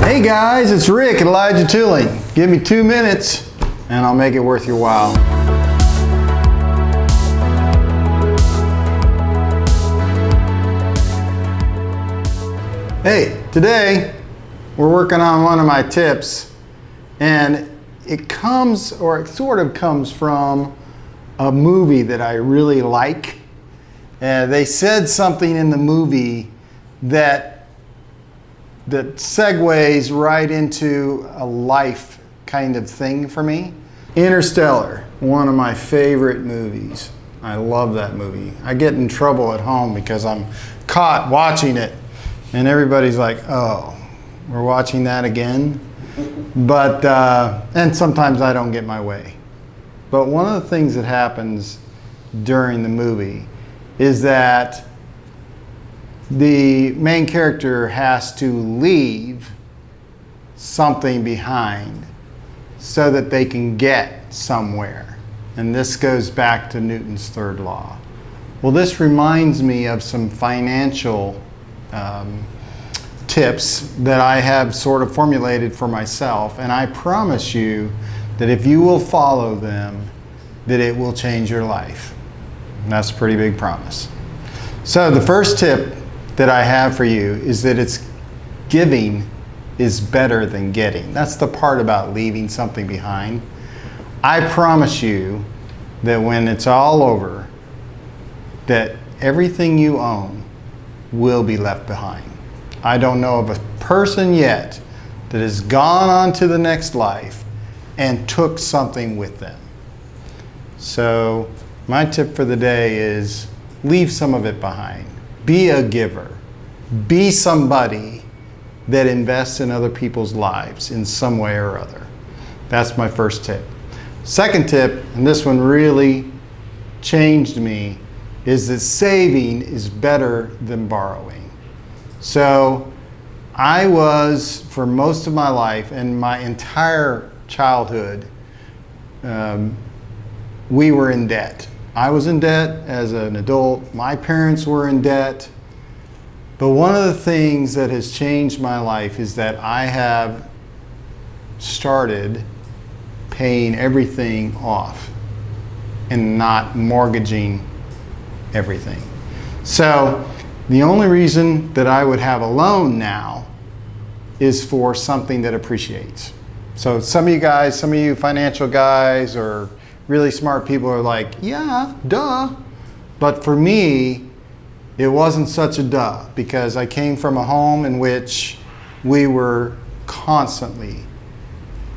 Hey guys, it's Rick at Elijah Tooling. Give me 2 minutes and I'll make it worth your while. Hey, today we're working on one of my tips, and it comes, or it sort of comes from a movie that I really like. They said something in the movie that segues right into a life kind of thing for me. Interstellar, one of my favorite movies. I love that movie. I get in trouble at home because I'm caught watching it and everybody's like, oh, we're watching that again? But, and sometimes I don't get my way. But one of the things that happens during the movie is that the main character has to leave something behind so that they can get somewhere. And this goes back to Newton's third law. Well, this reminds me of some financial tips that I have sort of formulated for myself, and I promise you that if you will follow them, that it will change your life. And that's a pretty big promise. So the first tip that I have for you is that giving is better than getting. That's the part about leaving something behind. I promise you that when it's all over, that everything you own will be left behind. I don't know of a person yet that has gone on to the next life and took something with them. So my tip for the day is leave some of it behind. Be a giver. Be somebody that invests in other people's lives in some way or other. That's my first tip. Second tip, and this one really changed me, is that saving is better than borrowing. So I was, for most of my life and my entire childhood, we were in debt. I was in debt as an adult. My parents were in debt. But one of the things that has changed my life is that I have started paying everything off and not mortgaging everything. So the only reason that I would have a loan now is for something that appreciates. So some of you financial guys or really smart people are like, yeah, duh. But for me, it wasn't such a duh, because I came from a home in which we were constantly,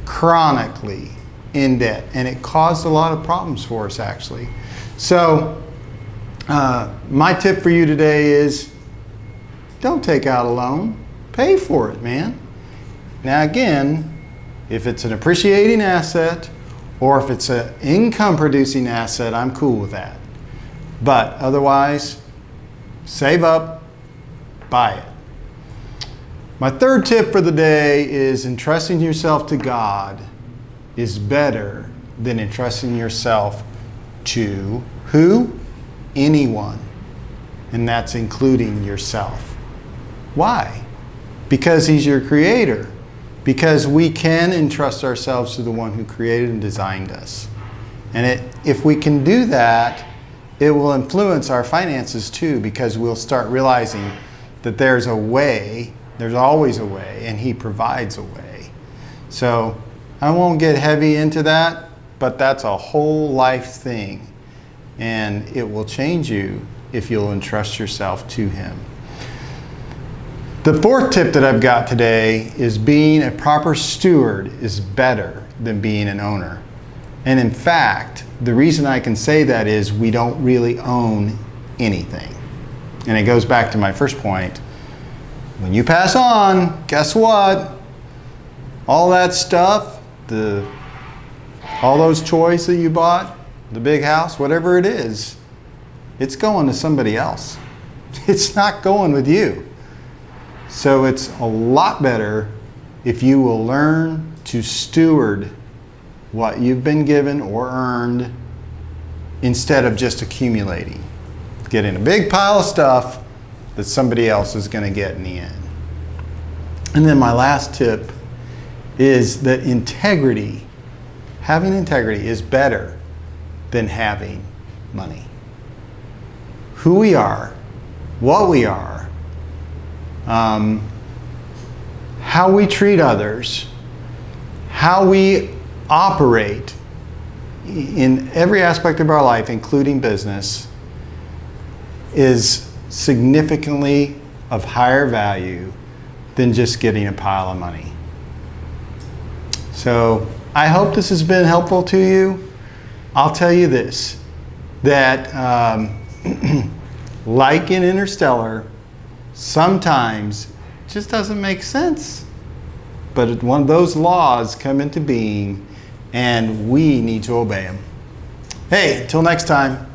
chronically in debt, and it caused a lot of problems for us, actually. So my tip for you today is don't take out a loan. Pay for it, man. Now again, if it's an appreciating asset or if it's an income producing asset, I'm cool with that. But otherwise, save up, buy it. My third tip for the day is entrusting yourself to God is better than entrusting yourself to who? Anyone. And that's including yourself. Why? Because He's your creator. Because we can entrust ourselves to the one who created and designed us. And if we can do that, it will influence our finances too, because we'll start realizing that there's a way, there's always a way, and He provides a way. So I won't get heavy into that, but that's a whole life thing. And it will change you if you'll entrust yourself to Him. The fourth tip that I've got today is being a proper steward is better than being an owner. And in fact, the reason I can say that is we don't really own anything. And it goes back to my first point. When you pass on, guess what? All that stuff, all those toys that you bought, the big house, whatever it is, it's going to somebody else. It's not going with you. So it's a lot better if you will learn to steward what you've been given or earned instead of just accumulating. Getting a big pile of stuff that somebody else is going to get in the end. And then my last tip is that integrity, having integrity is better than having money. Who we are, what we are, how we treat others, how we operate in every aspect of our life, including business, is significantly of higher value than just getting a pile of money. So I hope this has been helpful to you. I'll tell you this, that like in Interstellar, sometimes it just doesn't make sense. But one of those laws come into being, and we need to obey them. Hey, till next time.